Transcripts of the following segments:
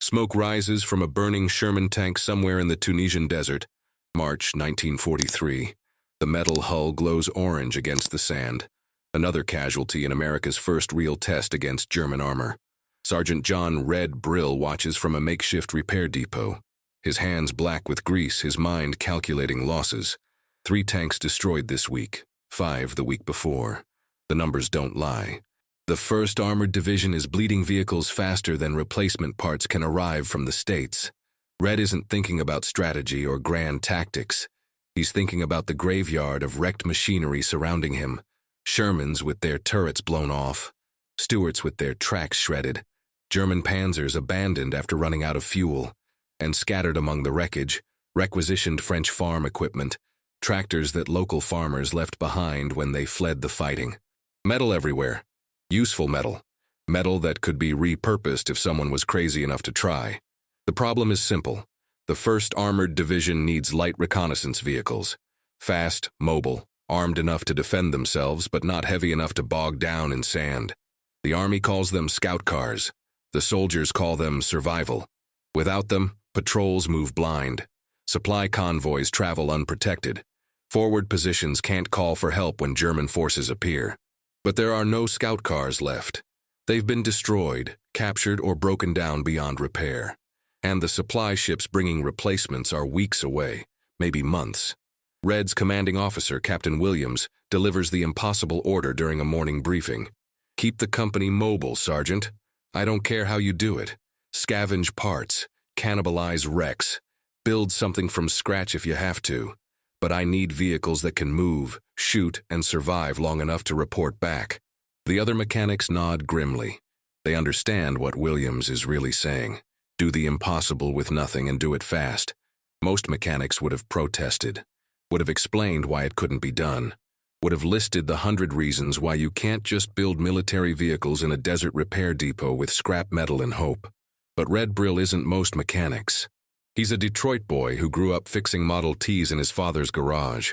Smoke rises from a burning Sherman tank somewhere in the Tunisian desert. March 1943. The metal hull glows orange against the sand. Another casualty in America's first real test against German armor. Sergeant John "Red" Brill watches from a makeshift repair depot. His hands black with grease, his mind calculating losses. 3 tanks destroyed this week, 5 the week before. The numbers don't lie. The 1st Armored Division is bleeding vehicles faster than replacement parts can arrive from the States. Red isn't thinking about strategy or grand tactics. He's thinking about the graveyard of wrecked machinery surrounding him. Shermans with their turrets blown off. Stuarts with their tracks shredded. German panzers abandoned after running out of fuel. And scattered among the wreckage, requisitioned French farm equipment. Tractors that local farmers left behind when they fled the fighting. Metal everywhere. Useful metal. Metal that could be repurposed if someone was crazy enough to try. The problem is simple. The 1st Armored Division needs light reconnaissance vehicles. Fast, mobile, armed enough to defend themselves but not heavy enough to bog down in sand. The Army calls them scout cars. The soldiers call them survival. Without them, patrols move blind. Supply convoys travel unprotected. Forward positions can't call for help when German forces appear. But there are no scout cars left. They've been destroyed, captured, or broken down beyond repair. And the supply ships bringing replacements are weeks away, maybe months. Red's commanding officer, Captain Williams, delivers the impossible order during a morning briefing. Keep the company mobile, Sergeant. I don't care how you do it. Scavenge parts, cannibalize wrecks, build something from scratch if you have to. But I need vehicles that can move, shoot, and survive long enough to report back. The other mechanics nod grimly. They understand what Williams is really saying. Do the impossible with nothing and do it fast. Most mechanics would have protested, would have explained why it couldn't be done, would have listed the 100 reasons why you can't just build military vehicles in a desert repair depot with scrap metal and hope. But Red Brill isn't most mechanics. He's a Detroit boy who grew up fixing Model Ts in his father's garage,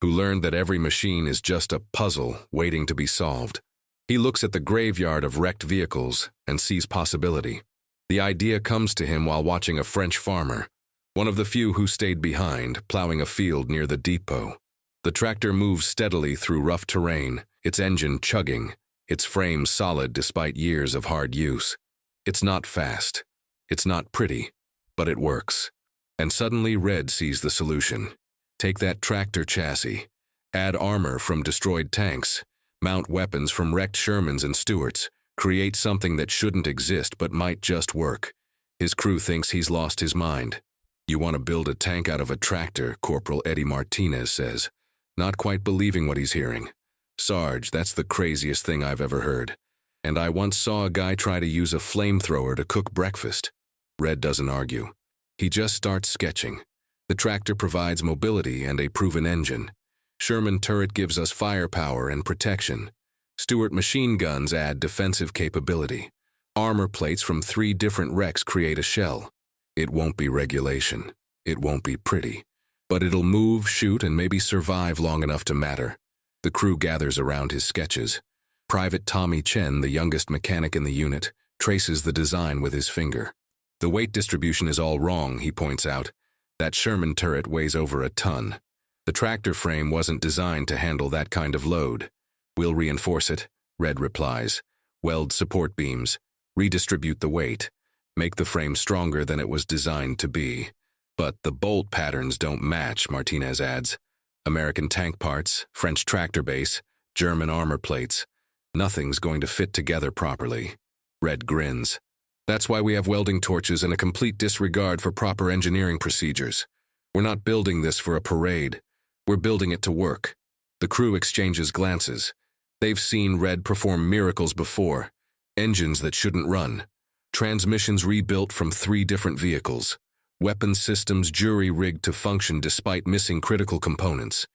who learned that every machine is just a puzzle waiting to be solved. He looks at the graveyard of wrecked vehicles and sees possibility. The idea comes to him while watching a French farmer, one of the few who stayed behind, plowing a field near the depot. The tractor moves steadily through rough terrain, its engine chugging, its frame solid despite years of hard use. It's not fast. It's not pretty. But it works. And suddenly Red sees the solution. Take that tractor chassis, add armor from destroyed tanks, mount weapons from wrecked Shermans and Stuarts, create something that shouldn't exist but might just work. His crew thinks he's lost his mind. You want to build a tank out of a tractor, Corporal Eddie Martinez says, not quite believing what he's hearing. Sarge, that's the craziest thing I've ever heard. And I once saw a guy try to use a flamethrower to cook breakfast. Red doesn't argue. He just starts sketching. The tractor provides mobility and a proven engine. Sherman turret gives us firepower and protection. Stuart machine guns add defensive capability. Armor plates from 3 different wrecks create a shell. It won't be regulation. It won't be pretty. But it'll move, shoot, and maybe survive long enough to matter. The crew gathers around his sketches. Private Tommy Chen, the youngest mechanic in the unit, traces the design with his finger. The weight distribution is all wrong, he points out. That Sherman turret weighs over a ton. The tractor frame wasn't designed to handle that kind of load. We'll reinforce it, Red replies. Weld support beams. Redistribute the weight. Make the frame stronger than it was designed to be. But the bolt patterns don't match, Martinez adds. American tank parts, French tractor base, German armor plates. Nothing's going to fit together properly. Red grins. That's why we have welding torches and a complete disregard for proper engineering procedures. We're not building this for a parade. We're building it to work. The crew exchanges glances. They've seen Red perform miracles before. Engines that shouldn't run. Transmissions rebuilt from 3 different vehicles. Weapon systems jury-rigged to function despite missing critical components.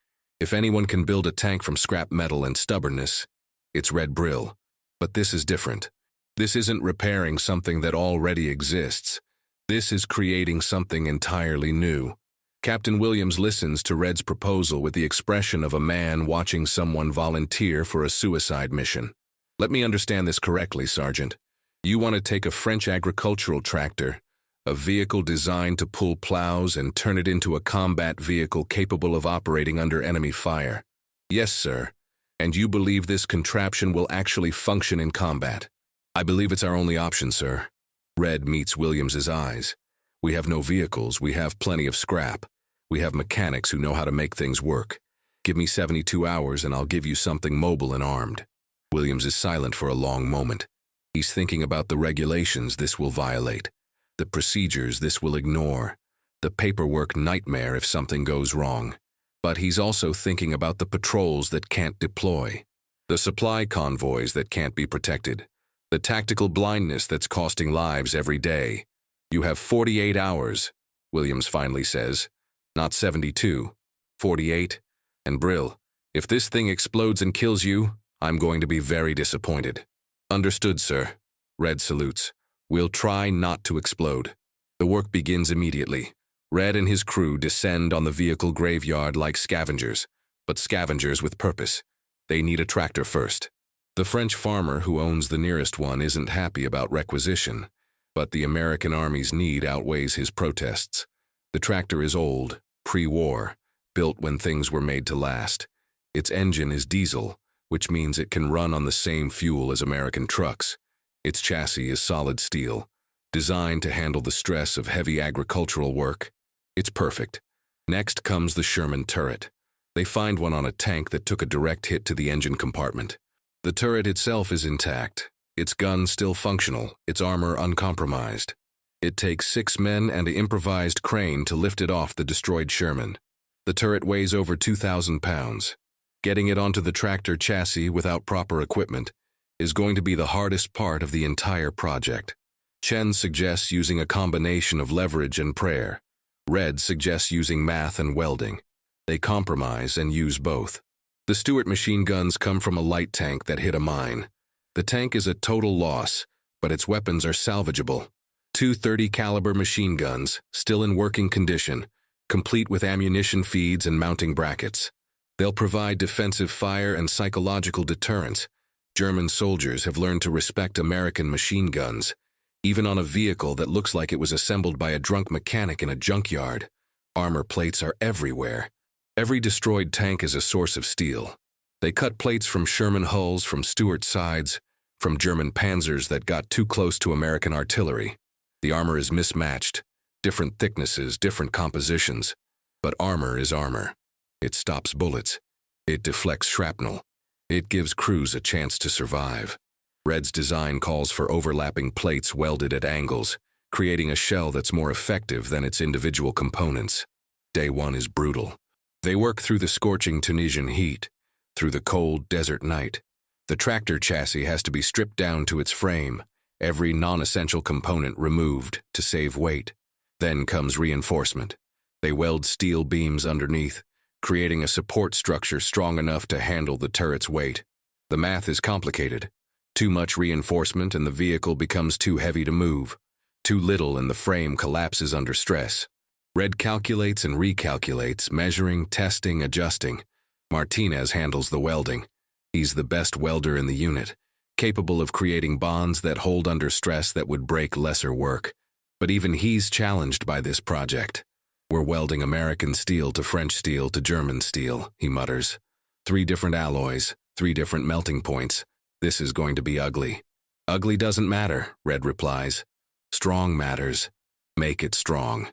If anyone can build a tank from scrap metal and stubbornness, it's Red Brill. But this is different. This isn't repairing something that already exists. This is creating something entirely new. Captain Williams listens to Red's proposal with the expression of a man watching someone volunteer for a suicide mission. Let me understand this correctly, Sergeant. You want to take a French agricultural tractor, a vehicle designed to pull plows and turn it into a combat vehicle capable of operating under enemy fire. Yes, sir. And you believe this contraption will actually function in combat? I believe it's our only option, sir. Red meets Williams's eyes. We have no vehicles, we have plenty of scrap. We have mechanics who know how to make things work. Give me 72 hours and I'll give you something mobile and armed. Williams is silent for a long moment. He's thinking about the regulations this will violate, the procedures this will ignore, the paperwork nightmare if something goes wrong. But he's also thinking about the patrols that can't deploy, the supply convoys that can't be protected, the tactical blindness that's costing lives every day. You have 48 hours, Williams finally says. Not 72, 48. And Brill, if this thing explodes and kills you, I'm going to be very disappointed. Understood, sir. Red salutes. We'll try not to explode. The work begins immediately. Red and his crew descend on the vehicle graveyard like scavengers, but scavengers with purpose. They need a tractor first. The French farmer who owns the nearest one isn't happy about requisition, but the American Army's need outweighs his protests. The tractor is old, pre-war, built when things were made to last. Its engine is diesel, which means it can run on the same fuel as American trucks. Its chassis is solid steel, designed to handle the stress of heavy agricultural work. It's perfect. Next comes the Sherman turret. They find one on a tank that took a direct hit to the engine compartment. The turret itself is intact, its guns still functional, its armor uncompromised. It takes 6 men and an improvised crane to lift it off the destroyed Sherman. The turret weighs over 2,000 pounds. Getting it onto the tractor chassis without proper equipment is going to be the hardest part of the entire project. Chen suggests using a combination of leverage and prayer. Red suggests using math and welding. They compromise and use both. The Stuart machine guns come from a light tank that hit a mine. The tank is a total loss, but its weapons are salvageable. 2 .30 caliber machine guns, still in working condition, complete with ammunition feeds and mounting brackets. They'll provide defensive fire and psychological deterrence. German soldiers have learned to respect American machine guns, even on a vehicle that looks like it was assembled by a drunk mechanic in a junkyard. Armor plates are everywhere. Every destroyed tank is a source of steel. They cut plates from Sherman hulls, from Stuart sides, from German panzers that got too close to American artillery. The armor is mismatched, different thicknesses, different compositions. But armor is armor. It stops bullets. It deflects shrapnel. It gives crews a chance to survive. Red's design calls for overlapping plates welded at angles, creating a shell that's more effective than its individual components. Day 1 is brutal. They work through the scorching Tunisian heat, through the cold desert night. The tractor chassis has to be stripped down to its frame, every non-essential component removed to save weight. Then comes reinforcement. They weld steel beams underneath, creating a support structure strong enough to handle the turret's weight. The math is complicated. Too much reinforcement and the vehicle becomes too heavy to move. Too little and the frame collapses under stress. Red calculates and recalculates, measuring, testing, adjusting. Martinez handles the welding. He's the best welder in the unit, capable of creating bonds that hold under stress that would break lesser work. But even he's challenged by this project. We're welding American steel to French steel to German steel, he mutters. 3 different alloys, 3 different melting points. This is going to be ugly. Ugly doesn't matter, Red replies. Strong matters. Make it strong.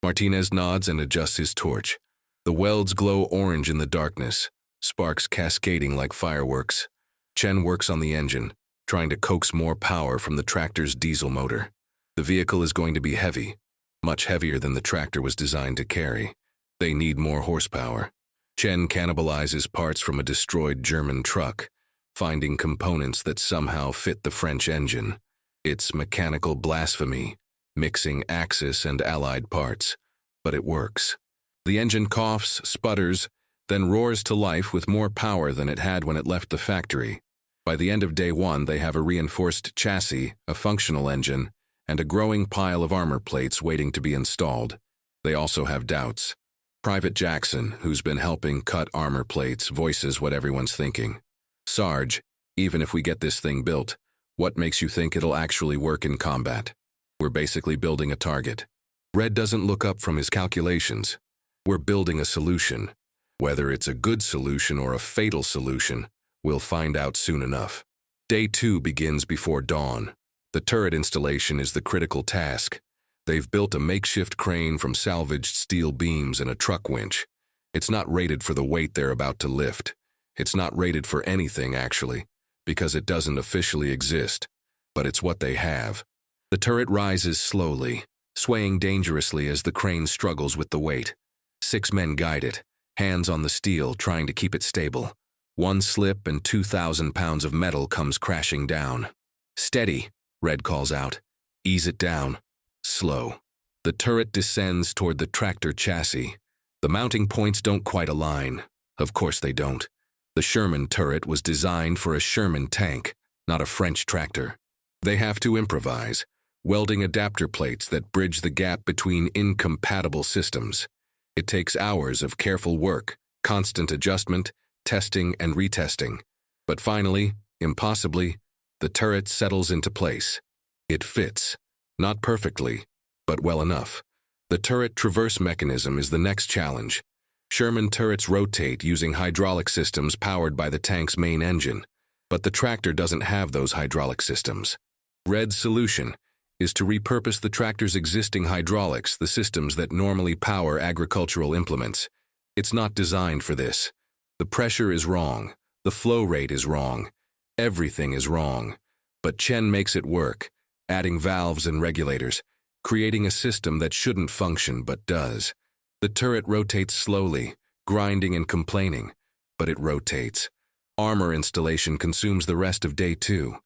Martinez nods and adjusts his torch. The welds glow orange in the darkness, sparks cascading like fireworks. Chen works on the engine, trying to coax more power from the tractor's diesel motor. The vehicle is going to be heavy, much heavier than the tractor was designed to carry. They need more horsepower. Chen cannibalizes parts from a destroyed German truck, finding components that somehow fit the French engine. It's mechanical blasphemy, mixing Axis and Allied parts, but it works. The engine coughs, sputters, then roars to life with more power than it had when it left the factory. By the end of day 1, they have a reinforced chassis, a functional engine, and a growing pile of armor plates waiting to be installed. They also have doubts. Private Jackson, who's been helping cut armor plates, voices what everyone's thinking. Sarge, even if we get this thing built, what makes you think it'll actually work in combat? We're basically building a target. Red doesn't look up from his calculations. We're building a solution. Whether it's a good solution or a fatal solution, we'll find out soon enough. Day 2 begins before dawn. The turret installation is the critical task. They've built a makeshift crane from salvaged steel beams and a truck winch. It's not rated for the weight they're about to lift. It's not rated for anything, actually, because it doesn't officially exist. But it's what they have. The turret rises slowly, swaying dangerously as the crane struggles with the weight. 6 men guide it, hands on the steel, trying to keep it stable. One slip and 2,000 pounds of metal comes crashing down. "Steady," Red calls out. "Ease it down. Slow." The turret descends toward the tractor chassis. The mounting points don't quite align. Of course they don't. The Sherman turret was designed for a Sherman tank, not a French tractor. They have to improvise, welding adapter plates that bridge the gap between incompatible systems. It takes hours of careful work, constant adjustment, testing and retesting. But finally, impossibly, the turret settles into place. It fits. Not perfectly, but well enough. The turret traverse mechanism is the next challenge. Sherman turrets rotate using hydraulic systems powered by the tank's main engine, but the tractor doesn't have those hydraulic systems. Red's solution is to repurpose the tractor's existing hydraulics, the systems that normally power agricultural implements. It's not designed for this. The pressure is wrong. The flow rate is wrong. Everything is wrong. But Chen makes it work, adding valves and regulators, creating a system that shouldn't function but does. The turret rotates slowly, grinding and complaining, but it rotates. Armor installation consumes the rest of day 2.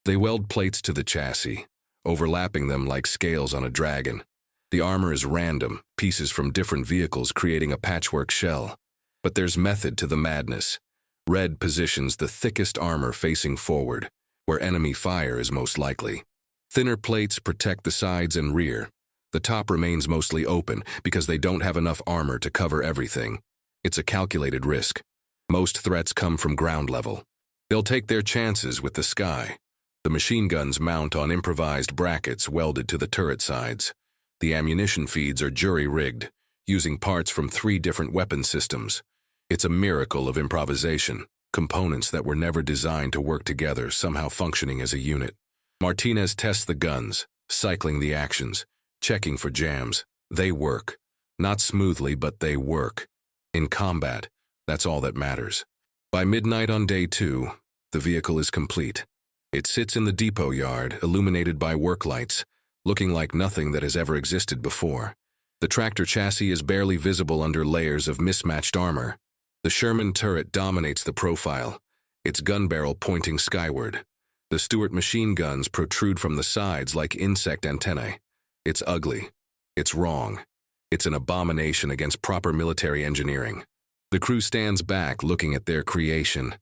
They weld plates to the chassis, overlapping them like scales on a dragon. The armor is random, pieces from different vehicles creating a patchwork shell. But there's method to the madness. Red positions the thickest armor facing forward, where enemy fire is most likely. Thinner plates protect the sides and rear. The top remains mostly open because they don't have enough armor to cover everything. It's a calculated risk. Most threats come from ground level. They'll take their chances with the sky. The machine guns mount on improvised brackets welded to the turret sides. The ammunition feeds are jury-rigged, using parts from 3 different weapon systems. It's a miracle of improvisation, components that were never designed to work together somehow functioning as a unit. Martinez tests the guns, cycling the actions, checking for jams. They work. Not smoothly, but they work. In combat, that's all that matters. By midnight on day 2, the vehicle is complete. It sits in the depot yard, illuminated by work lights, looking like nothing that has ever existed before. The tractor chassis is barely visible under layers of mismatched armor. The Sherman turret dominates the profile, its gun barrel pointing skyward. The Stuart machine guns protrude from the sides like insect antennae. It's ugly. It's wrong. It's an abomination against proper military engineering. The crew stands back looking at their creation.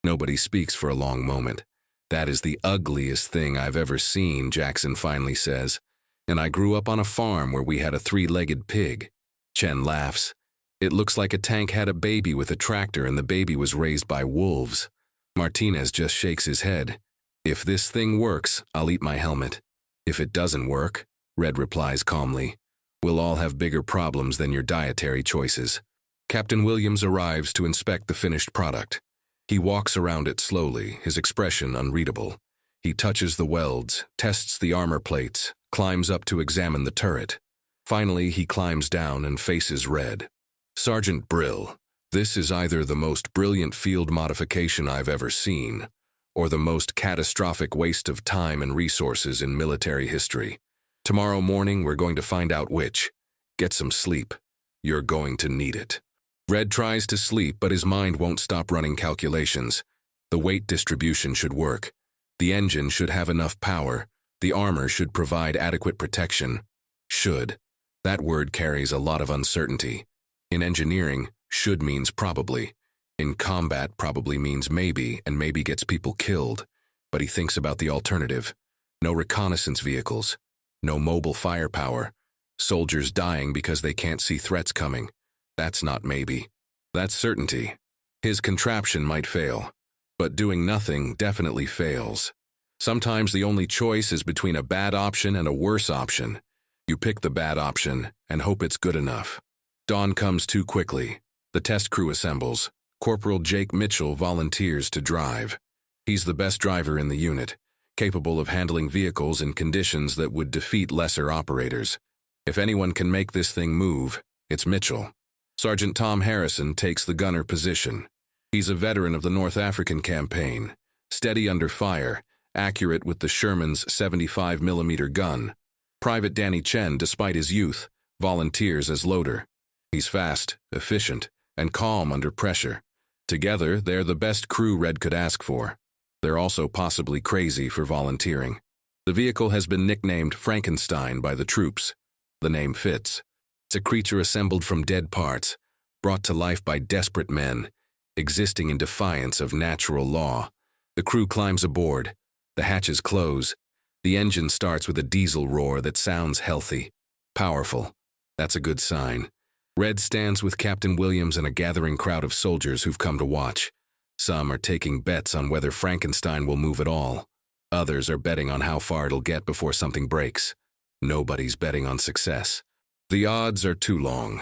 Nobody speaks for a long moment. "That is the ugliest thing I've ever seen," Jackson finally says. "And I grew up on a farm where we had a 3-legged pig." Chen laughs. "It looks like a tank had a baby with a tractor and the baby was raised by wolves." Martinez just shakes his head. "If this thing works, I'll eat my helmet. If it doesn't work," Red replies calmly, "we'll all have bigger problems than your dietary choices." Captain Williams arrives to inspect the finished product. He walks around it slowly, his expression unreadable. He touches the welds, tests the armor plates, climbs up to examine the turret. Finally, he climbs down and faces Red. "Sergeant Brill, this is either the most brilliant field modification I've ever seen, or the most catastrophic waste of time and resources in military history. Tomorrow morning, we're going to find out which. Get some sleep. You're going to need it." Red tries to sleep, but his mind won't stop running calculations. The weight distribution should work. The engine should have enough power. The armor should provide adequate protection. Should. That word carries a lot of uncertainty. In engineering, should means probably. In combat, probably means maybe, and maybe gets people killed. But he thinks about the alternative. No reconnaissance vehicles. No mobile firepower. Soldiers dying because they can't see threats coming. That's not maybe. That's certainty. His contraption might fail, but doing nothing definitely fails. Sometimes the only choice is between a bad option and a worse option. You pick the bad option and hope it's good enough. Dawn comes too quickly. The test crew assembles. Corporal Jake Mitchell volunteers to drive. He's the best driver in the unit, capable of handling vehicles in conditions that would defeat lesser operators. If anyone can make this thing move, it's Mitchell. Sergeant Tom Harrison takes the gunner position. He's a veteran of the North African campaign, steady under fire, accurate with the Sherman's 75mm gun. Private Danny Chen, despite his youth, volunteers as loader. He's fast, efficient, and calm under pressure. Together, they're the best crew Red could ask for. They're also possibly crazy for volunteering. The vehicle has been nicknamed Frankenstein by the troops. The name fits. It's a creature assembled from dead parts, brought to life by desperate men, existing in defiance of natural law. The crew climbs aboard. The hatches close. The engine starts with a diesel roar that sounds healthy, powerful. That's a good sign. Red stands with Captain Williams and a gathering crowd of soldiers who've come to watch. Some are taking bets on whether Frankenstein will move at all. Others are betting on how far it'll get before something breaks. Nobody's betting on success. The odds are too long.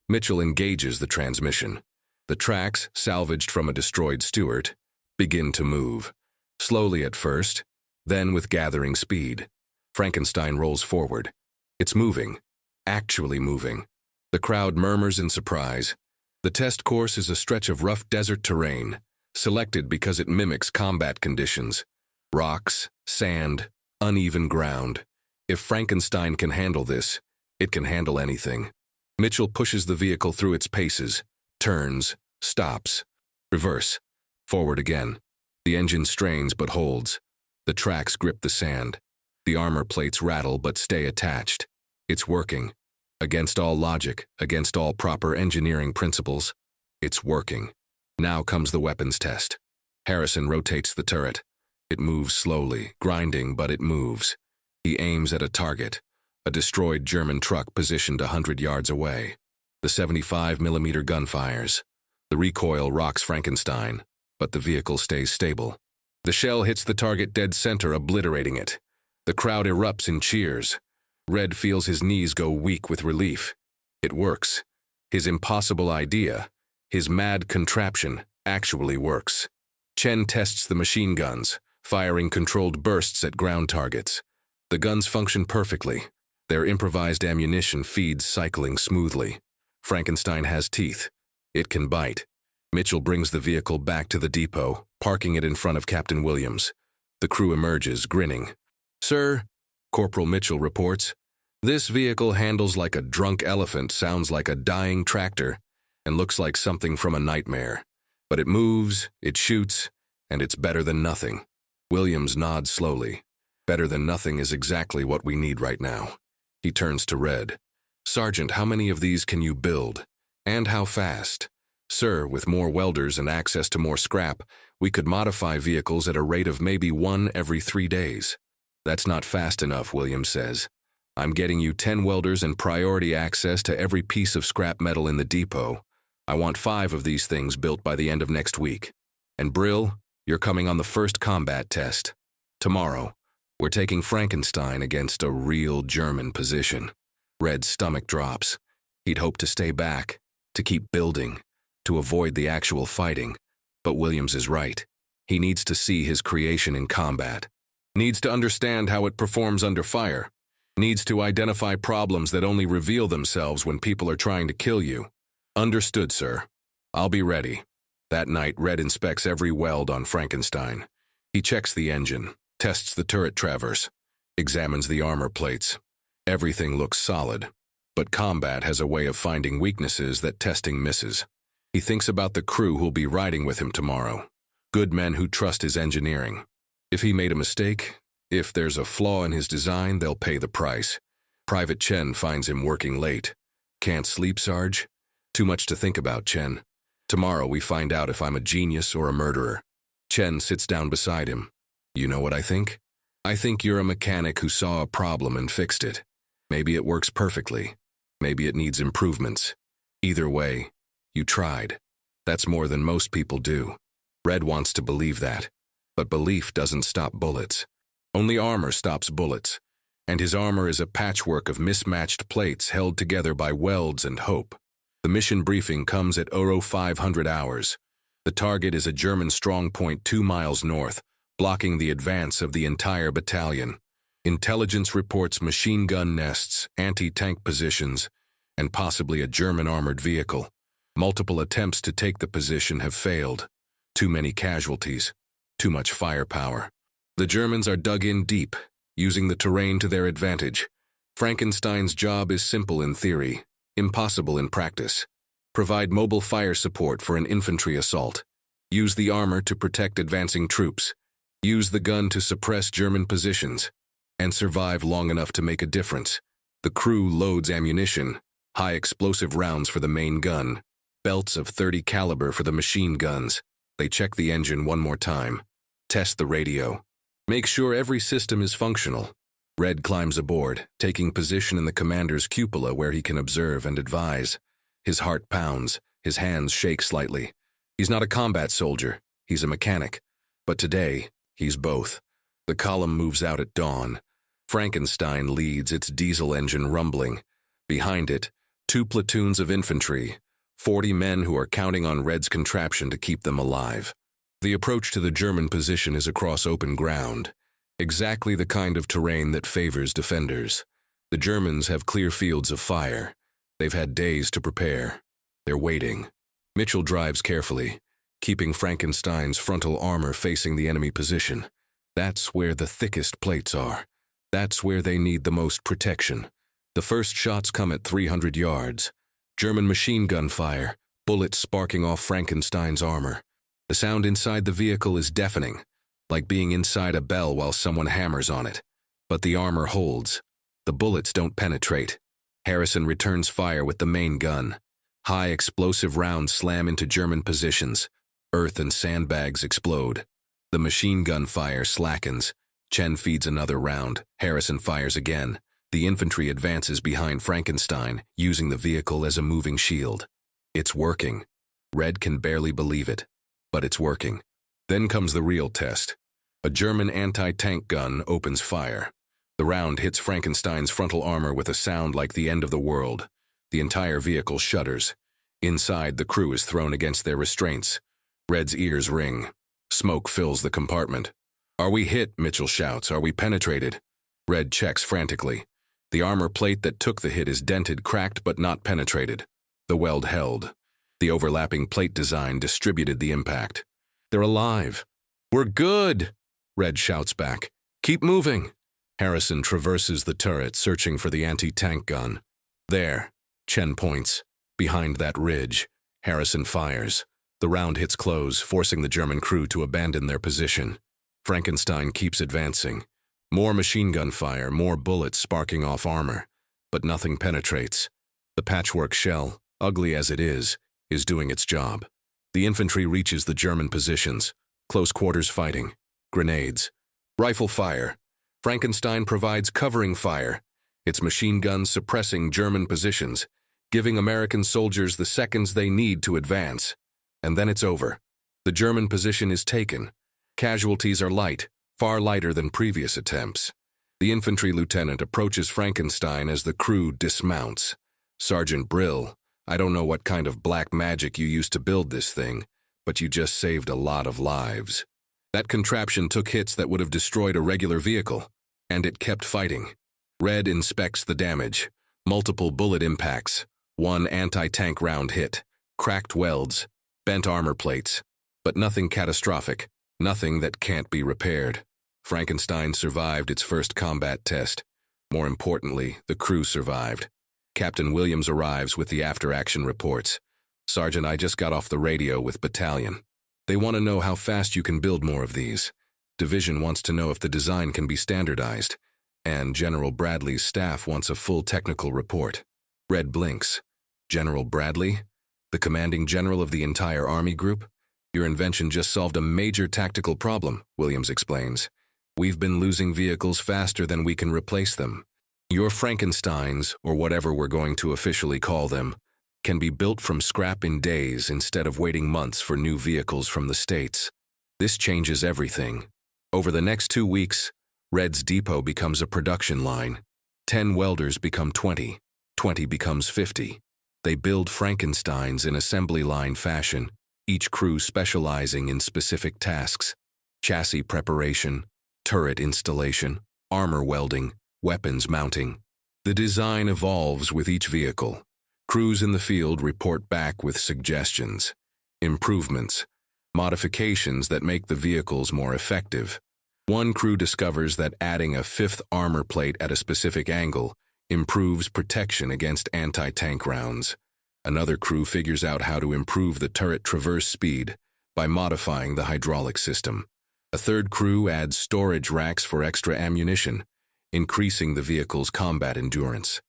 Mitchell engages the transmission. The tracks, salvaged from a destroyed Stuart, begin to move. Slowly at first, then with gathering speed. Frankenstein rolls forward. It's moving. Actually moving. The crowd murmurs in surprise. The test course is a stretch of rough desert terrain, selected because it mimics combat conditions. Rocks, sand, uneven ground. If Frankenstein can handle this, it can handle anything. Mitchell pushes the vehicle through its paces, turns, stops, reverse, forward again. The engine strains but holds. The tracks grip the sand. The armor plates rattle but stay attached. It's working. Against all logic, against all proper engineering principles, it's working. Now comes the weapons test. Harrison rotates the turret. It moves slowly, grinding, but it moves. He aims at a target, a destroyed German truck positioned 100 yards away. The 75mm gun fires. The recoil rocks Frankenstein, but the vehicle stays stable. The shell hits the target dead center, obliterating it. The crowd erupts in cheers. Red feels his knees go weak with relief. It works. His impossible idea, his mad contraption, actually works. Chen tests the machine guns, firing controlled bursts at ground targets. The guns function perfectly. Their improvised ammunition feeds cycling smoothly. Frankenstein has teeth. It can bite. Mitchell brings the vehicle back to the depot, parking it in front of Captain Williams. The crew emerges, grinning. "Sir," Corporal Mitchell reports, "this vehicle handles like a drunk elephant, sounds like a dying tractor, and looks like something from a nightmare. But it moves, it shoots, and it's better than nothing." Williams nods slowly. Better than nothing is exactly what we need right now. He turns to Red. "Sergeant, how many of these can you build? And how fast?" "Sir, with more welders and access to more scrap, we could modify vehicles at a rate of maybe 1 every 3 days. "That's not fast enough," Williams says. "I'm getting you 10 welders and priority access to every piece of scrap metal in the depot. I want 5 of these things built by the end of next week. And Brill, you're coming on the first combat test. Tomorrow, we're taking Frankenstein against a real German position." Red's stomach drops. He'd hoped to stay back, to keep building, to avoid the actual fighting. But Williams is right. He needs to see his creation in combat. Needs to understand how it performs under fire. Needs to identify problems that only reveal themselves when people are trying to kill you. "Understood, sir. I'll be ready." That night, Red inspects every weld on Frankenstein. He checks the engine, tests the turret traverse, examines the armor plates. Everything looks solid, but combat has a way of finding weaknesses that testing misses. He thinks about the crew who'll be riding with him tomorrow. Good men who trust his engineering. If he made a mistake, if there's a flaw in his design, they'll pay the price. Private Chen finds him working late. "Can't sleep, Sarge?" "Too much to think about, Chen. Tomorrow we find out if I'm a genius or a murderer." Chen sits down beside him. "You know what I think? I think you're a mechanic who saw a problem and fixed it. Maybe it works perfectly. Maybe it needs improvements. Either way, you tried. That's more than most people do." Red wants to believe that. But belief doesn't stop bullets. Only armor stops bullets, and his armor is a patchwork of mismatched plates held together by welds and hope. The mission briefing comes at 0500 hours. The target is a German strongpoint 2 miles north, blocking the advance of the entire battalion. Intelligence reports machine gun nests, anti-tank positions, and possibly a German armored vehicle. Multiple attempts to take the position have failed. Too many casualties, too much firepower. The Germans are dug in deep, using the terrain to their advantage. Frankenstein's job is simple in theory, impossible in practice. Provide mobile fire support for an infantry assault. Use the armor to protect advancing troops. Use the gun to suppress German positions. And survive long enough to make a difference. The crew loads ammunition, high explosive rounds for the main gun, belts of .30 caliber for the machine guns. They check the engine one more time. Test the radio. Make sure every system is functional. Red climbs aboard, taking position in the commander's cupola where he can observe and advise. His heart pounds, his hands shake slightly. He's not a combat soldier, he's a mechanic. But today, he's both. The column moves out at dawn. Frankenstein leads, its diesel engine rumbling. Behind it, 2 platoons of infantry, 40 men who are counting on Red's contraption to keep them alive. The approach to the German position is across open ground, exactly the kind of terrain that favors defenders. The Germans have clear fields of fire. They've had days to prepare. They're waiting. Mitchell drives carefully, keeping Frankenstein's frontal armor facing the enemy position. That's where the thickest plates are. That's where they need the most protection. The first shots come at 300 yards. German machine gun fire, bullets sparking off Frankenstein's armor. The sound inside the vehicle is deafening, like being inside a bell while someone hammers on it. But the armor holds. The bullets don't penetrate. Harrison returns fire with the main gun. High explosive rounds slam into German positions. Earth and sandbags explode. The machine gun fire slackens. Chen feeds another round. Harrison fires again. The infantry advances behind Frankenstein, using the vehicle as a moving shield. It's working. Red can barely believe it, but it's working. Then comes the real test. A German anti-tank gun opens fire. The round hits Frankenstein's frontal armor with a sound like the end of the world. The entire vehicle shudders. Inside, the crew is thrown against their restraints. Red's ears ring. Smoke fills the compartment. "Are we hit?" Mitchell shouts. "Are we penetrated?" Red checks frantically. The armor plate that took the hit is dented, cracked, but not penetrated. The weld held. The overlapping plate design distributed the impact. "They're alive." "We're good!" Red shouts back. "Keep moving." Harrison traverses the turret, searching for the anti-tank gun. "There," Chen points. Behind that ridge. Harrison fires. The round hits close, forcing the German crew to abandon their position. Frankenstein keeps advancing. More machine gun fire, more bullets sparking off armor. But nothing penetrates. The patchwork shell, ugly as it is doing its job. The infantry reaches the German positions. Close quarters fighting. Grenades. Rifle fire. Frankenstein provides covering fire. Its machine guns suppressing German positions, giving American soldiers the seconds they need to advance. And then it's over. The German position is taken. Casualties are light, far lighter than previous attempts. The infantry lieutenant approaches Frankenstein as the crew dismounts. "Sergeant Brill, I don't know what kind of black magic you used to build this thing, but you just saved a lot of lives. That contraption took hits that would have destroyed a regular vehicle, and it kept fighting." Red inspects the damage. Multiple bullet impacts. One anti-tank round hit. Cracked welds. Bent armor plates. But nothing catastrophic. Nothing that can't be repaired. Frankenstein survived its first combat test. More importantly, the crew survived. Captain Williams arrives with the after-action reports. "Sergeant, I just got off the radio with battalion. They want to know how fast you can build more of these. Division wants to know if the design can be standardized. And General Bradley's staff wants a full technical report." Red blinks. "General Bradley? The commanding general of the entire Army group? Your invention just solved a major tactical problem," Williams explains. "We've been losing vehicles faster than we can replace them. Your Frankensteins, or whatever we're going to officially call them, can be built from scrap in days instead of waiting months for new vehicles from the States. This changes everything. Over the next 2 weeks, Red's depot becomes a production line. 10 welders become 20. 20 becomes 50. They build Frankensteins in assembly line fashion, each crew specializing in specific tasks: chassis preparation, turret installation, armor welding, weapons mounting. The design evolves with each vehicle. Crews in the field report back with suggestions, improvements, modifications that make the vehicles more effective. One crew discovers that adding a fifth armor plate at a specific angle improves protection against anti-tank rounds. Another crew figures out how to improve the turret traverse speed by modifying the hydraulic system. A third crew adds storage racks for extra ammunition, increasing the vehicle's combat endurance.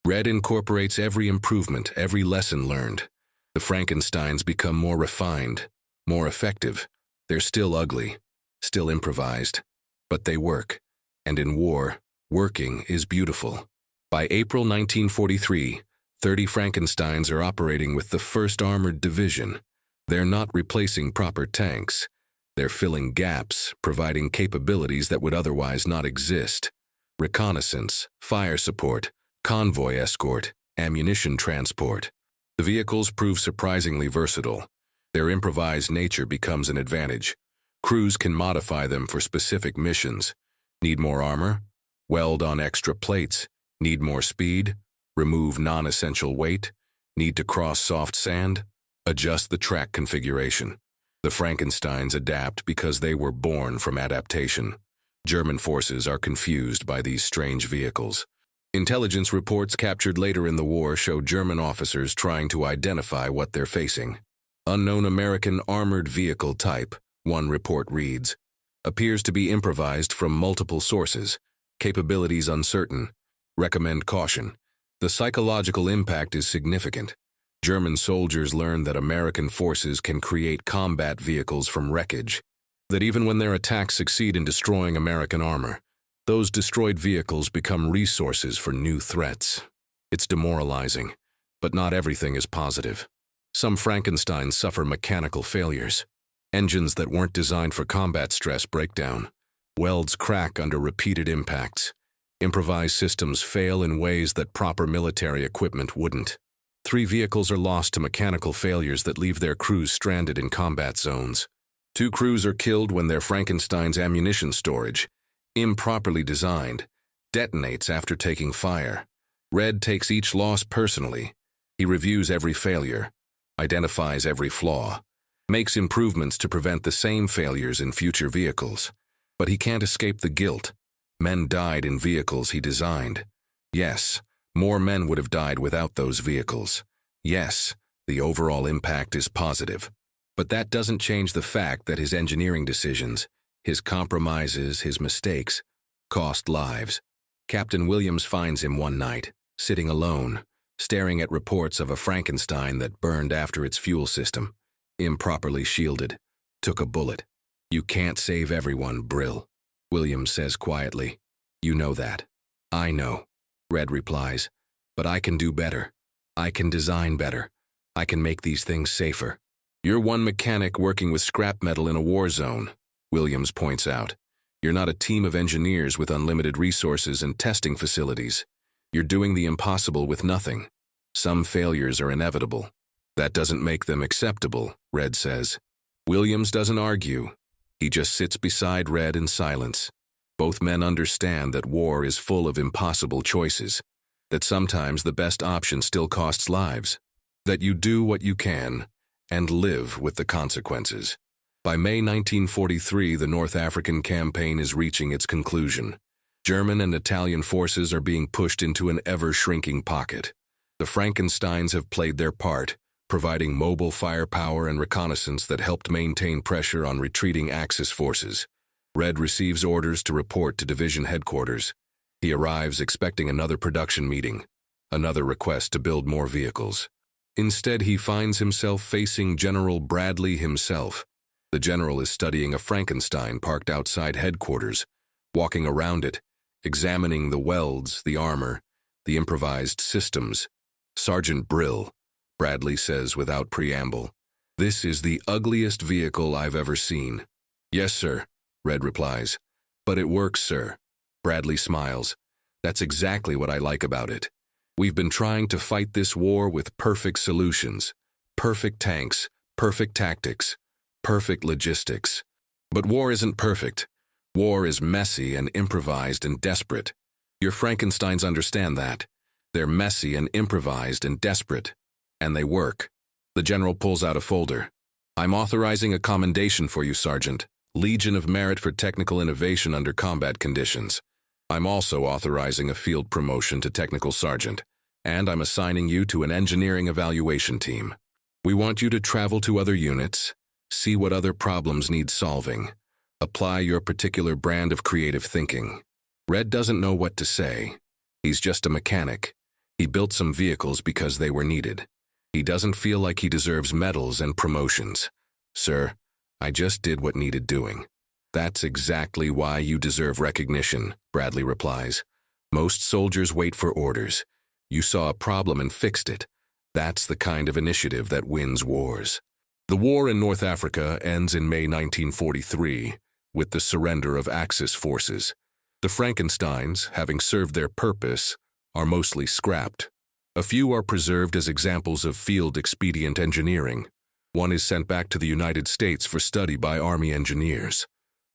Red incorporates every improvement, every lesson learned. The Frankensteins become more refined, more effective. They're still ugly, still improvised, but they work. And in war, working is beautiful. By April 1943, 30 Frankensteins are operating with the 1st Armored Division. They're not replacing proper tanks. They're filling gaps, providing capabilities that would otherwise not exist. Reconnaissance, fire support, convoy escort, ammunition transport. The vehicles prove surprisingly versatile. Their improvised nature becomes an advantage. Crews can modify them for specific missions. Need more armor? Weld on extra plates. Need more speed? Remove non-essential weight? Need to cross soft sand? Adjust the track configuration. The Frankensteins adapt because they were born from adaptation. German forces are confused by these strange vehicles. Intelligence reports captured later in the war show German officers trying to identify what they're facing. Unknown American armored vehicle type, one report reads, appears to be improvised from multiple sources. Capabilities uncertain. Recommend caution. The psychological impact is significant. German soldiers learn that American forces can create combat vehicles from wreckage, that even when their attacks succeed in destroying American armor, those destroyed vehicles become resources for new threats. It's demoralizing, but not everything is positive. Some Frankensteins suffer mechanical failures. Engines that weren't designed for combat stress break down. Welds crack under repeated impacts. Improvised systems fail in ways that proper military equipment wouldn't. 3 vehicles are lost to mechanical failures that leave their crews stranded in combat zones. 2 crews are killed when their Frankenstein's ammunition storage, improperly designed, detonates after taking fire. Red takes each loss personally. He reviews every failure, identifies every flaw, makes improvements to prevent the same failures in future vehicles. But he can't escape the guilt. Men died in vehicles he designed. Yes, more men would have died without those vehicles. Yes, the overall impact is positive. But that doesn't change the fact that his engineering decisions, his compromises, his mistakes, cost lives. Captain Williams finds him one night, sitting alone, staring at reports of a Frankenstein that burned after its fuel system, improperly shielded, took a bullet. You can't save everyone, Brill, Williams says quietly. You know that. I know, Red replies. But I can do better. I can design better. I can make these things safer. You're one mechanic working with scrap metal in a war zone, Williams points out. You're not a team of engineers with unlimited resources and testing facilities. You're doing the impossible with nothing. Some failures are inevitable. That doesn't make them acceptable, Red says. Williams doesn't argue. He just sits beside Red in silence. Both men understand that war is full of impossible choices, that sometimes the best option still costs lives, that you do what you can and live with the consequences. By May 1943, the North African campaign is reaching its conclusion. German and Italian forces are being pushed into an ever-shrinking pocket. The Frankensteins have played their part, providing mobile firepower and reconnaissance that helped maintain pressure on retreating Axis forces. Red receives orders to report to division headquarters. He arrives expecting another production meeting, another request to build more vehicles. Instead, he finds himself facing General Bradley himself. The general is studying a Frankenstein parked outside headquarters, walking around it, examining the welds, the armor, the improvised systems. Sergeant Brill, Bradley says without preamble, "This is the ugliest vehicle I've ever seen." "Yes, sir," Red replies. "But it works, sir. Bradley smiles. That's exactly what I like about it. We've been trying to fight this war with perfect solutions, perfect tanks, perfect tactics, perfect logistics. But war isn't perfect. War is messy and improvised and desperate. Your Frankensteins understand that. They're messy and improvised and desperate. And they work. The general pulls out a folder. I'm authorizing a commendation for you, Sergeant. Legion of Merit for technical innovation under combat conditions. I'm also authorizing a field promotion to technical sergeant. And I'm assigning you to an engineering evaluation team. We want you to travel to other units, see what other problems need solving. Apply your particular brand of creative thinking. Red doesn't know what to say. He's just a mechanic. He built some vehicles because they were needed. He doesn't feel like he deserves medals and promotions. Sir, I just did what needed doing. That's exactly why you deserve recognition, Bradley replies. Most soldiers wait for orders. You saw a problem and fixed it. That's the kind of initiative that wins wars. The war in North Africa ends in May 1943 with the surrender of Axis forces. The Frankensteins, having served their purpose, are mostly scrapped. A few are preserved as examples of field expedient engineering. One is sent back to the United States for study by Army engineers.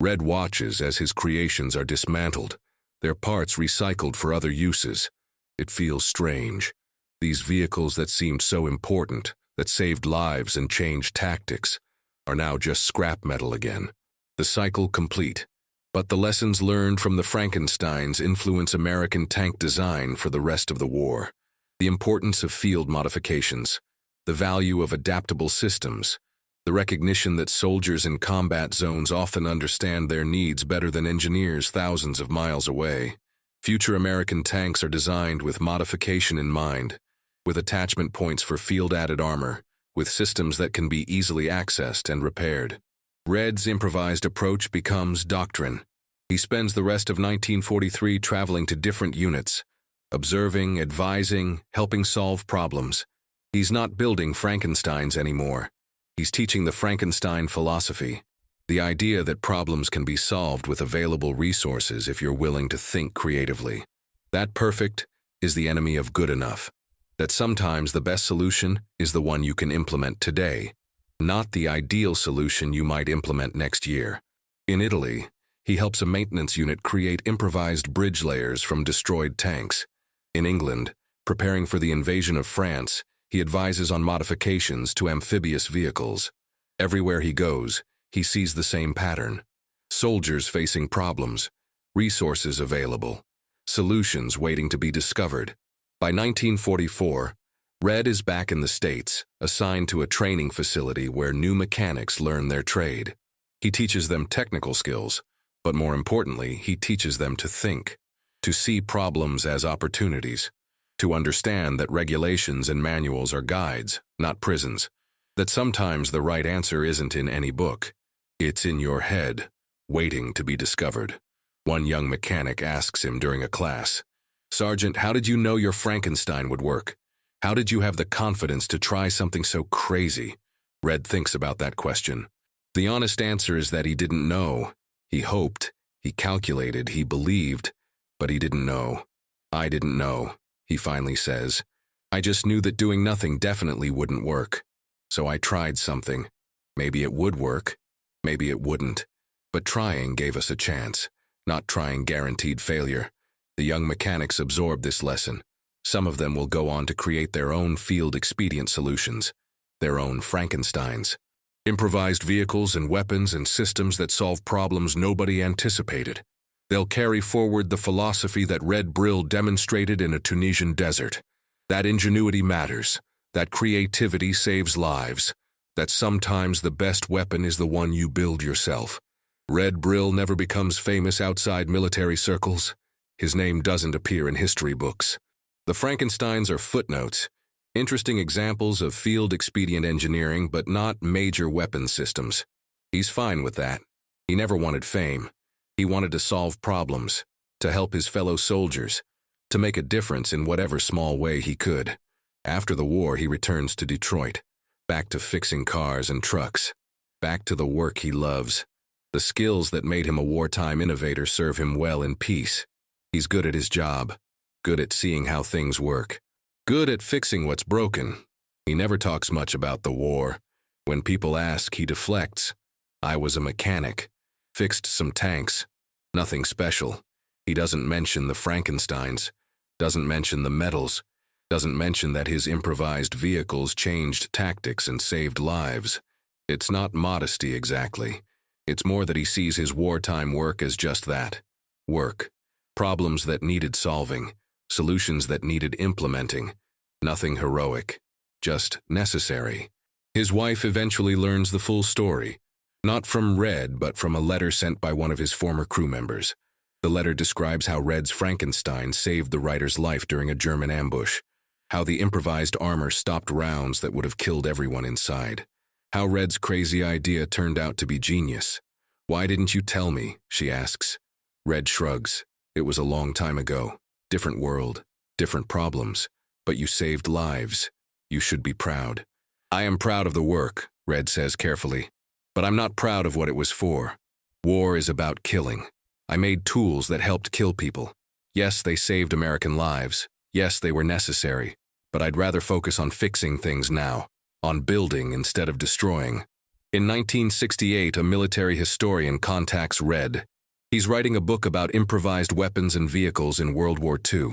Red watches as his creations are dismantled, their parts recycled for other uses. It feels strange. These vehicles that seemed so important, that saved lives and changed tactics, are now just scrap metal again. The cycle complete. But the lessons learned from the Frankensteins influence American tank design for the rest of the war. The importance of field modifications, the value of adaptable systems, the recognition that soldiers in combat zones often understand their needs better than engineers thousands of miles away. Future American tanks are designed with modification in mind, with attachment points for field-added armor, with systems that can be easily accessed and repaired. Red's improvised approach becomes doctrine. He spends the rest of 1943 traveling to different units, observing, advising, helping solve problems. He's not building Frankensteins anymore. He's teaching the Frankenstein philosophy, the idea that problems can be solved with available resources if you're willing to think creatively. That perfect is the enemy of good enough. That sometimes the best solution is the one you can implement today, not the ideal solution you might implement next year. In Italy, he helps a maintenance unit create improvised bridge layers from destroyed tanks. In England, preparing for the invasion of France, he advises on modifications to amphibious vehicles. Everywhere he goes, he sees the same pattern. Soldiers facing problems, resources available, solutions waiting to be discovered. By 1944, Red is back in the States, assigned to a training facility where new mechanics learn their trade. He teaches them technical skills, but more importantly, he teaches them to think, to see problems as opportunities, to understand that regulations and manuals are guides, not prisons, that sometimes the right answer isn't in any book. It's in your head, waiting to be discovered. One young mechanic asks him during a class, "Sergeant, how did you know your Frankenstein would work? How did you have the confidence to try something so crazy?" Red thinks about that question. The honest answer is that he didn't know. He hoped, he calculated, he believed, but he didn't know. "I didn't know," he finally says. "I just knew that doing nothing definitely wouldn't work. So I tried something. Maybe it would work, maybe it wouldn't. But trying gave us a chance. Not trying guaranteed failure." The young mechanics absorb this lesson. Some of them will go on to create their own field expedient solutions, their own Frankensteins. Improvised vehicles and weapons and systems that solve problems nobody anticipated. They'll carry forward the philosophy that Red Brill demonstrated in a Tunisian desert. That ingenuity matters, that creativity saves lives, that sometimes the best weapon is the one you build yourself. Red Brill never becomes famous outside military circles. His name doesn't appear in history books. The Frankensteins are footnotes, interesting examples of field expedient engineering, but not major weapon systems. He's fine with that. He never wanted fame. He wanted to solve problems, to help his fellow soldiers, to make a difference in whatever small way he could. After the war, he returns to Detroit, back to fixing cars and trucks, back to the work he loves. The skills that made him a wartime innovator serve him well in peace. He's good at his job, good at seeing how things work, good at fixing what's broken. He never talks much about the war. When people ask, he deflects. I was a mechanic, fixed some tanks, nothing special. He doesn't mention the Frankensteins, doesn't mention the medals, doesn't mention that his improvised vehicles changed tactics and saved lives. It's not modesty exactly. It's more that he sees his wartime work as just that. Work. Problems that needed solving, solutions that needed implementing. Nothing heroic, just necessary. His wife eventually learns the full story, not from Red, but from a letter sent by one of his former crew members. The letter describes how Red's Frankenstein saved the writer's life during a German ambush, how the improvised armor stopped rounds that would have killed everyone inside, how Red's crazy idea turned out to be genius. Why didn't you tell me? She asks. Red shrugs. It was a long time ago. Different world, different problems. But you saved lives. You should be proud. I am proud of the work, Red says carefully, but I'm not proud of what it was for. War is about killing. I made tools that helped kill people. Yes, they saved American lives. Yes, they were necessary. But I'd rather focus on fixing things now, on building instead of destroying. In 1968, a military historian contacts Red. He's writing a book about improvised weapons and vehicles in World War II.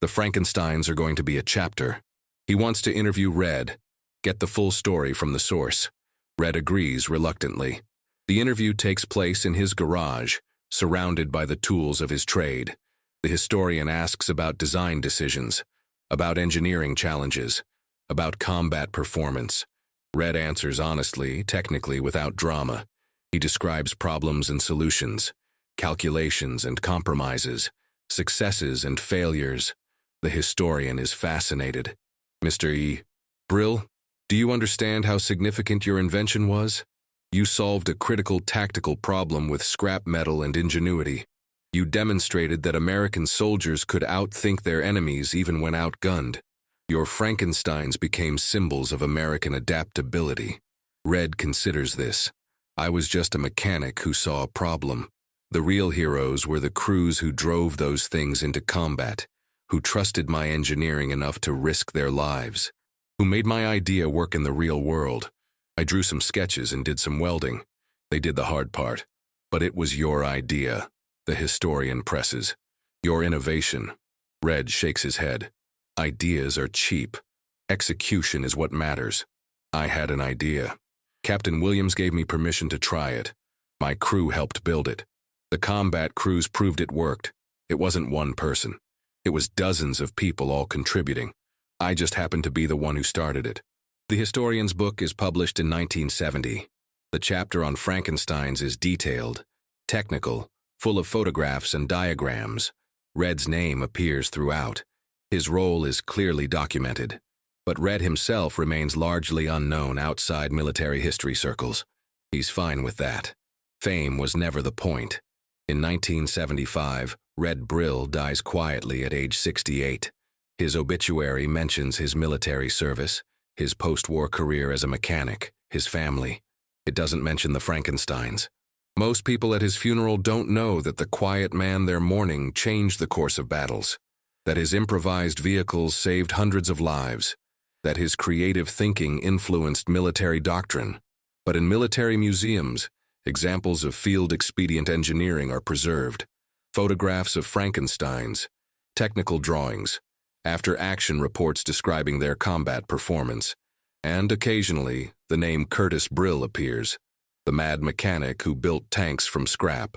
The Frankensteins are going to be a chapter. He wants to interview Red, get the full story from the source. Red agrees reluctantly. The interview takes place in his garage, surrounded by the tools of his trade. The historian asks about design decisions, about engineering challenges, about combat performance. Red answers honestly, technically, without drama. He describes problems and solutions, calculations and compromises, successes and failures. The historian is fascinated. Mr. Brill, do you understand how significant your invention was? You solved a critical tactical problem with scrap metal and ingenuity. You demonstrated that American soldiers could outthink their enemies even when outgunned. Your Frankensteins became symbols of American adaptability. Red considers this. I was just a mechanic who saw a problem. The real heroes were the crews who drove those things into combat, who trusted my engineering enough to risk their lives, who made my idea work in the real world. I drew some sketches and did some welding. They did the hard part. But it was your idea, the historian presses. Your innovation. Red shakes his head. Ideas are cheap. Execution is what matters. I had an idea. Captain Williams gave me permission to try it. My crew helped build it. The combat crews proved it worked. It wasn't one person. It was dozens of people all contributing. I just happened to be the one who started it. The historian's book is published in 1970. The chapter on Frankensteins is detailed, technical, full of photographs and diagrams. Red's name appears throughout. His role is clearly documented. But Red himself remains largely unknown outside military history circles. He's fine with that. Fame was never the point. In 1975, Red Brill dies quietly at age 68. His obituary mentions his military service, his post-war career as a mechanic, his family. It doesn't mention the Frankensteins. Most people at his funeral don't know that the quiet man they're mourning changed the course of battles, that his improvised vehicles saved hundreds of lives, that his creative thinking influenced military doctrine. But in military museums, examples of field-expedient engineering are preserved. Photographs of Frankensteins, technical drawings, after-action reports describing their combat performance, and occasionally the name Curtis Brill appears, the mad mechanic who built tanks from scrap,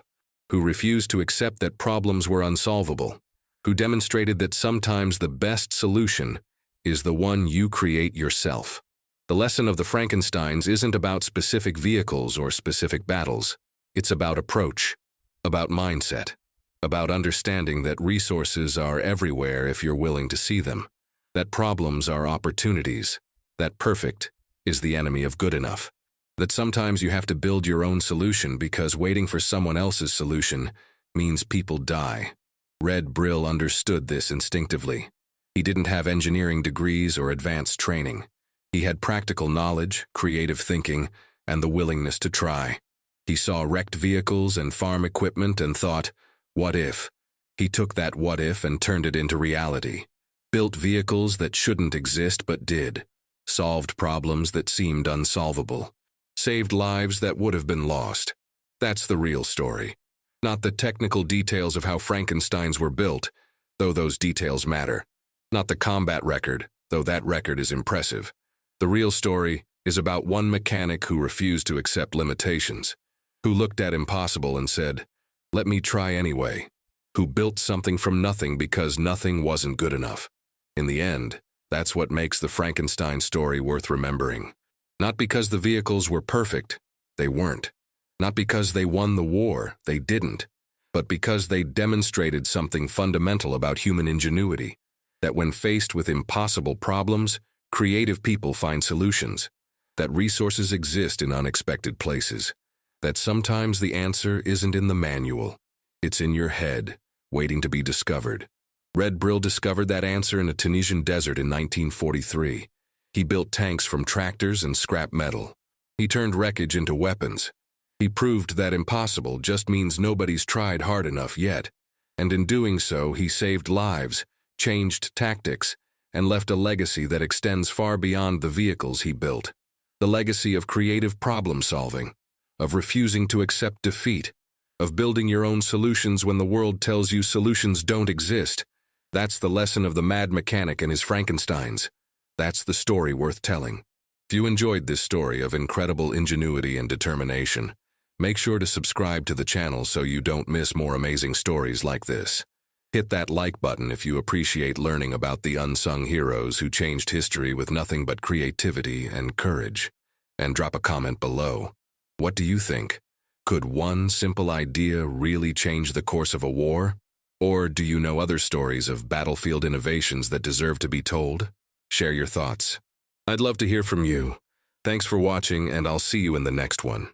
who refused to accept that problems were unsolvable, who demonstrated that sometimes the best solution is the one you create yourself. The lesson of the Frankensteins isn't about specific vehicles or specific battles. It's about approach, about mindset, about understanding that resources are everywhere if you're willing to see them, that problems are opportunities, that perfect is the enemy of good enough, that sometimes you have to build your own solution because waiting for someone else's solution means people die. Red Brill understood this instinctively. He didn't have engineering degrees or advanced training. He had practical knowledge, creative thinking, and the willingness to try. He saw wrecked vehicles and farm equipment and thought, what if? He took that what if and turned it into reality. Built vehicles that shouldn't exist but did. Solved problems that seemed unsolvable. Saved lives that would have been lost. That's the real story. Not the technical details of how Frankensteins were built, though those details matter. Not the combat record, though that record is impressive. The real story is about one mechanic who refused to accept limitations, who looked at impossible and said, "Let me try anyway," who built something from nothing because nothing wasn't good enough. In the end, that's what makes the Frankenstein story worth remembering. Not because the vehicles were perfect, they weren't. Not because they won the war, they didn't. But because they demonstrated something fundamental about human ingenuity, that when faced with impossible problems, creative people find solutions, that resources exist in unexpected places, that sometimes the answer isn't in the manual, it's in your head, waiting to be discovered. Brill discovered that answer in a Tunisian desert in 1943. He built tanks from tractors and scrap metal. He turned wreckage into weapons. He proved that impossible just means nobody's tried hard enough yet, and in doing so, he saved lives, changed tactics, and left a legacy that extends far beyond the vehicles he built. The legacy of creative problem-solving, of refusing to accept defeat, of building your own solutions when the world tells you solutions don't exist. That's the lesson of the mad mechanic and his Frankensteins. That's the story worth telling. If you enjoyed this story of incredible ingenuity and determination, make sure to subscribe to the channel so you don't miss more amazing stories like this. Hit that like button if you appreciate learning about the unsung heroes who changed history with nothing but creativity and courage. And drop a comment below. What do you think? Could one simple idea really change the course of a war? Or do you know other stories of battlefield innovations that deserve to be told? Share your thoughts. I'd love to hear from you. Thanks for watching, and I'll see you in the next one.